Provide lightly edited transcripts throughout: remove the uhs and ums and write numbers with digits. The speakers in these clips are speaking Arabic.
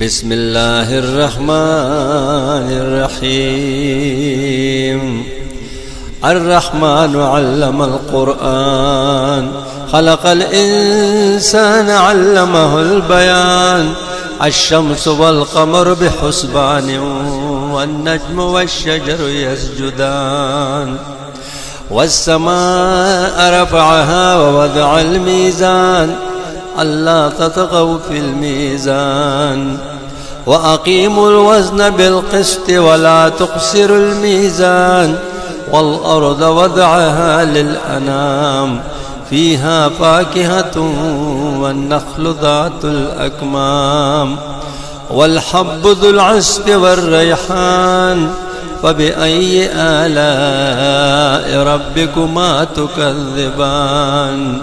بسم الله الرحمن الرحيم. الرحمن علم القرآن، خلق الإنسان علمه البيان. الشمس والقمر بحسبان، والنجم والشجر يسجدان. والسماء رفعها ووضع الميزان، ألا تطغوا في الميزان. وأقيموا الوزن بالقسط ولا تخسروا الميزان. والأرض وضعها للأنام، فيها فاكهة والنخل ذات الأكمام. والحب ذو العصف والريحان، فبأي آلاء ربكما تكذبان.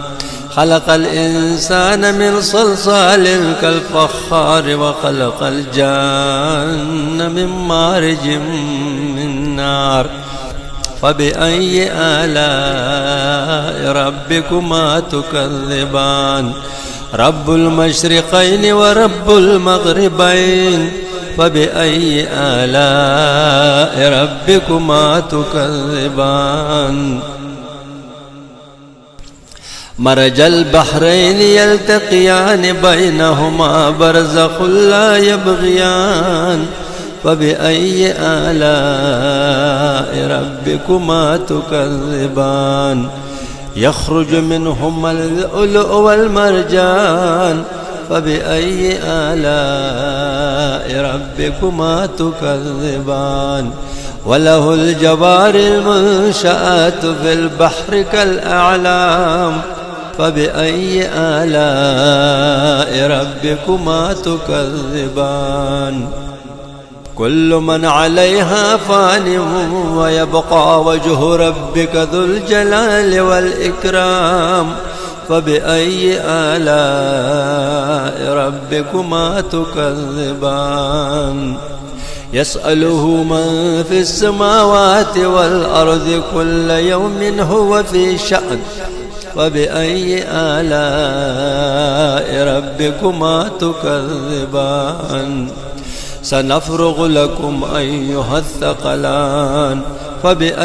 خلق الإنسان من صلصال كالفخار، وخلق الجان من مارج من نار. فبأي آلاء ربكما تكذبان. رب المشرقين ورب المغربين، فبأي آلاء ربكما تكذبان. مرج البحرين يلتقيان، بينهما برزخ لا يبغيان. فبأي آلاء ربكما تكذبان. يخرج منهما اللؤلؤ والمرجان. فبأي آلاء ربكما تكذبان. وله الجوار المنشآت في البحر كالأعلام. فبأي آلاء ربكما تكذبان. كل من عليها فان، ويبقى وجه ربك ذو الجلال والإكرام. فبأي آلاء ربكما تكذبان. يسأله من في السماوات والأرض، كل يوم هو في شأن. فبأي آلاء ربكما تكذبان. سنفرغ لكم أيها الثقلان. فبأي